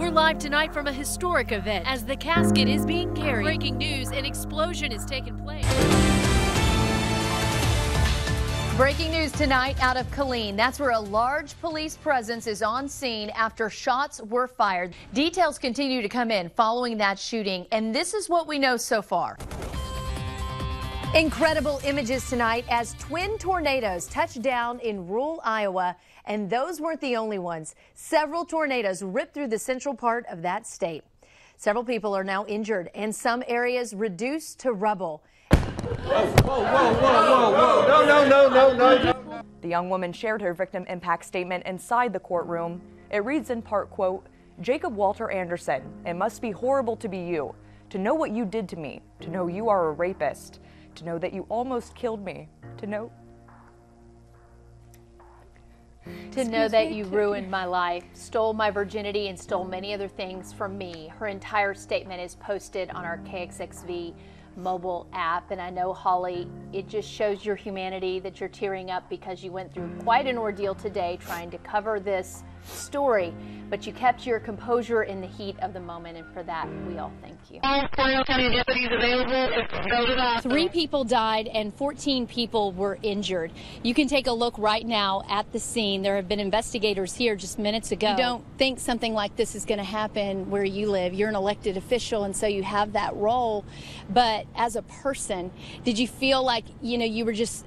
We're live tonight from a historic event as the casket is being carried. Breaking news, an explosion is taking place. Breaking news tonight out of Killeen. That's where a large police presence is on scene after shots were fired. Details continue to come in following that shooting, and this is what we know so far. Incredible images tonight as twin tornadoes touched down in rural Iowa, and those weren't the only ones. Several tornadoes ripped through the central part of that state. Several people are now injured and some areas reduced to rubble. Whoa. No. The young woman shared her victim impact statement inside the courtroom. It reads in part, quote, Jacob Walter Anderson, it must be horrible to be you, to know what you did to me, to know you are a rapist, to know that you almost killed me, to know that you ruined my life, stole my virginity, and stole many other things from me. Her entire statement is posted on our KXXV mobile app, and I know, Holly, it just shows your humanity that you're tearing up because you went through quite an ordeal today trying to cover this story, but you kept your composure in the heat of the moment, and for that we all thank you. All Coyle County deputies available. 3 people died and 14 people were injured. You can take a look right now at the scene. There have been investigators here just minutes ago. You don't think something like this is going to happen where you live. You're an elected official, and so you have that role. But as a person, did you feel like, you were just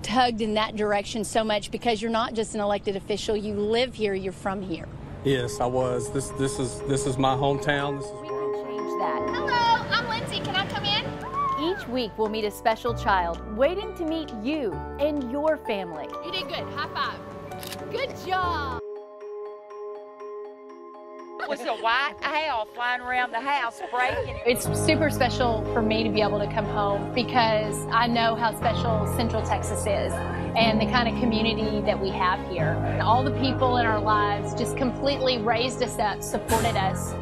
tugged in that direction so much because you're not just an elected official, you live here, you're from here? Yes, I was. This is my hometown. We can change that. Hello, I'm Lindsay. Can I come in? Each week we'll meet a special child waiting to meet you and your family. You did good. High five. Good job. Was a white owl flying around the house breaking. It's super special for me to be able to come home because I know how special Central Texas is and the kind of community that we have here. And all the people in our lives just completely raised us up, supported us.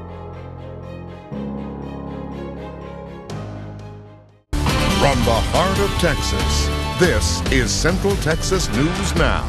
From the heart of Texas, this is Central Texas News Now.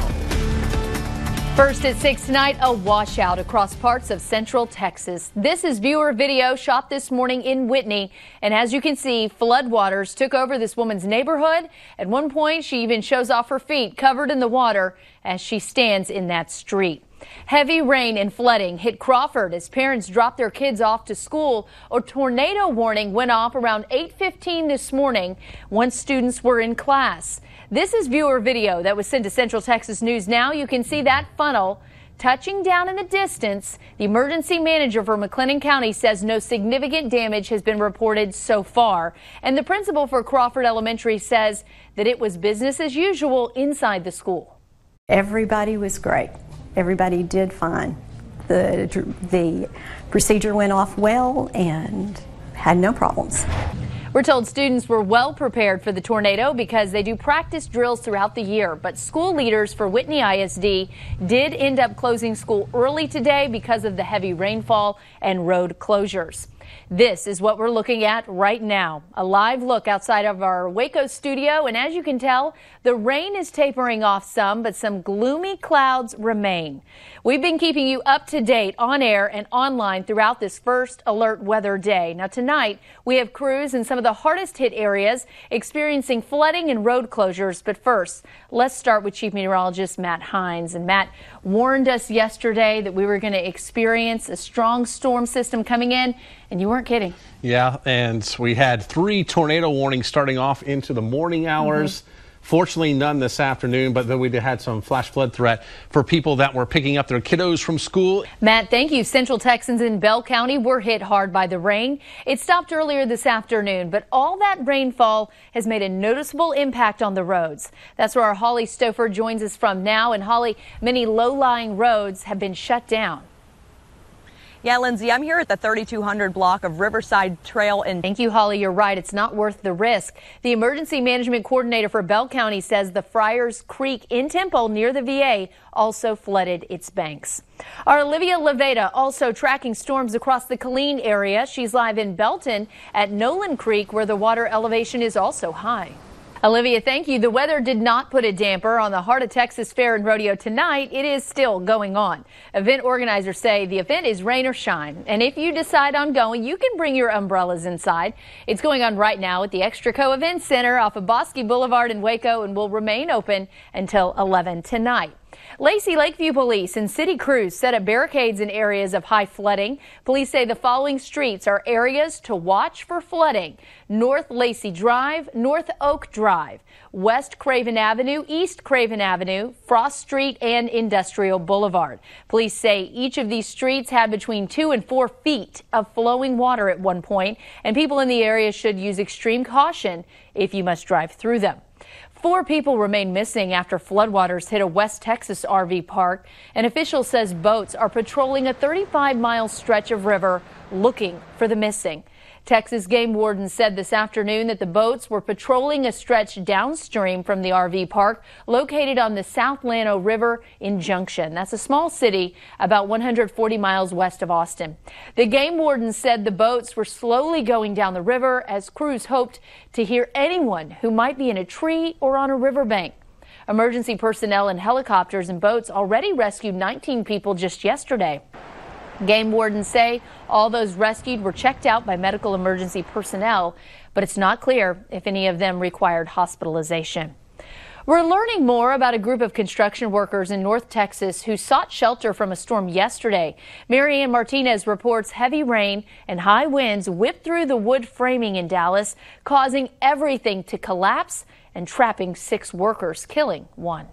First at 6 tonight, a washout across parts of Central Texas. This is viewer video shot this morning in Whitney. And as you can see, floodwaters took over this woman's neighborhood. At one point, she even shows off her feet covered in the water as she stands in that street. Heavy rain and flooding hit Crawford as parents dropped their kids off to school. A tornado warning went off around 8:15 this morning once students were in class. This is viewer video that was sent to Central Texas News Now. You can see that funnel touching down in the distance. The emergency manager for McLennan County says no significant damage has been reported so far. And the principal for Crawford Elementary says that it was business as usual inside the school. Everybody was great. Everybody did fine. The procedure went off well and had no problems. We're told students were well prepared for the tornado because they do practice drills throughout the year. But school leaders for Whitney ISD did end up closing school early today because of the heavy rainfall and road closures. This is what we're looking at right now. A live look outside of our Waco studio. And as you can tell, the rain is tapering off some, but some gloomy clouds remain. We've been keeping you up to date on air and online throughout this first alert weather day. Now tonight, we have crews in some of the hardest hit areas experiencing flooding and road closures. But first, let's start with Chief Meteorologist Matt Hines. And Matt warned us yesterday that we were going to experience a strong storm system coming in, and you weren't kidding. Yeah, and we had 3 tornado warnings starting off into the morning hours. Fortunately, none this afternoon, but then we had some flash flood threat for people that were picking up their kiddos from school. Matt, thank you. Central Texans in Bell County were hit hard by the rain. It stopped earlier this afternoon, but all that rainfall has made a noticeable impact on the roads. That's where our Holly Stouffer joins us from now. And Holly, many low-lying roads have been shut down. Yeah, Lindsay, I'm here at the 3200 block of Riverside Trail in. Thank you, Holly. You're right. It's not worth the risk. The emergency management coordinator for Bell County says the Friars Creek in Temple near the VA also flooded its banks. Our Olivia Leveda also tracking storms across the Killeen area. She's live in Belton at Nolan Creek, where the water elevation is also high. Olivia, thank you. The weather did not put a damper on the Heart of Texas Fair and Rodeo tonight. It is still going on. Event organizers say the event is rain or shine. And if you decide on going, you can bring your umbrellas inside. It's going on right now at the Extraco Event Center off of Bosque Boulevard in Waco and will remain open until 11 tonight. Lacey Lakeview Police and city crews set up barricades in areas of high flooding. Police say the following streets are areas to watch for flooding: North Lacey Drive, North Oak Drive, West Craven Avenue, East Craven Avenue, Frost Street, and Industrial Boulevard. Police say each of these streets had between 2 and 4 feet of flowing water at one point, and people in the area should use extreme caution if you must drive through them. 4 people remain missing after floodwaters hit a West Texas RV park. An official says boats are patrolling a 35-mile stretch of river looking for the missing. Texas game wardens said this afternoon that the boats were patrolling a stretch downstream from the RV park located on the South Llano River in Junction. That's a small city about 140 miles west of Austin. The game wardens said the boats were slowly going down the river as crews hoped to hear anyone who might be in a tree or on a riverbank. Emergency personnel and helicopters and boats already rescued 19 people just yesterday. Game wardens say all those rescued were checked out by medical emergency personnel, but it's not clear if any of them required hospitalization. We're learning more about a group of construction workers in North Texas who sought shelter from a storm yesterday. Marianne Martinez reports heavy rain and high winds whipped through the wood framing in Dallas, causing everything to collapse and trapping 6 workers, killing 1.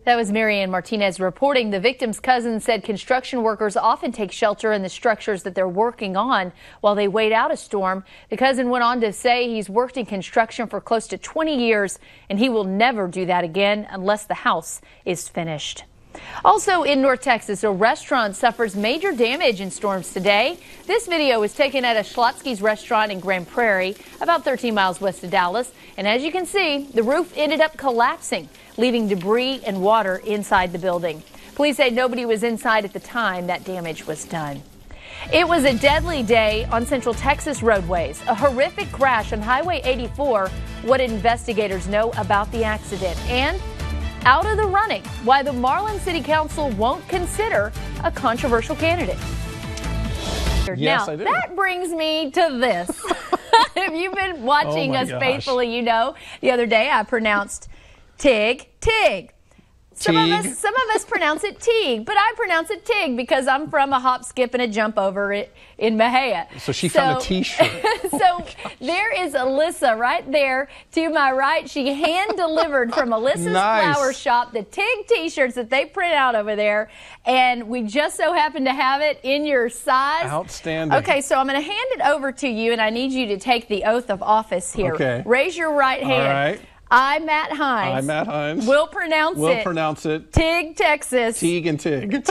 That was Marianne Martinez reporting. The victim's cousin said construction workers often take shelter in the structures that they're working on while they wait out a storm. The cousin went on to say he's worked in construction for close to 20 years and he will never do that again unless the house is finished. Also in North Texas, a restaurant suffers major damage in storms today. This video was taken at a Schlotsky's restaurant in Grand Prairie, about 13 miles west of Dallas. And as you can see, the roof ended up collapsing, leaving debris and water inside the building. Police say nobody was inside at the time that damage was done. It was a deadly day on Central Texas roadways. A horrific crash on Highway 84. What did investigators know about the accident? And out of the running, why the Marlin City Council won't consider a controversial candidate. Yes, now, I do. That brings me to this. If you've been watching us faithfully, you know the other day I pronounced Tig. Some of us pronounce it Teague, but I pronounce it Tig because I'm from a hop, skip, and a jump over it in Mejia. So she found a T-shirt. So there is Alyssa right there to my right. She hand-delivered from Alyssa's Flower Shop the Tig T-shirts that they print out over there, and we just so happen to have it in your size. Outstanding. Okay, so I'm going to hand it over to you, and I need you to take the oath of office here. Okay. Raise your right hand. All right. I, Matt Hines. I, Matt Hines. Will pronounce it. Tig, Texas. Teague and Tig.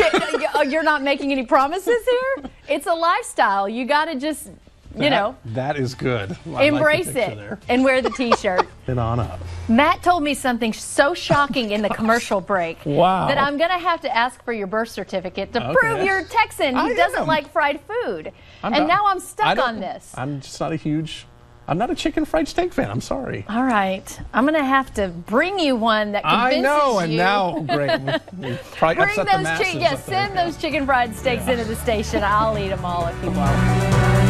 You're not making any promises here? It's a lifestyle. You got to just, you know. That is good. Embrace it and wear the T-shirt. Get on up. Matt told me something so shocking in the commercial break that I'm going to have to ask for your birth certificate to prove you're Texan who doesn't like fried food. Now I'm stuck on this. I'm just not I'm not a chicken fried steak fan. I'm sorry. All right. I'm going to have to bring you one that convinces you. I know, and now, great. We probably upset the masses. Send those chicken fried steaks into the station. I'll eat them all if you want.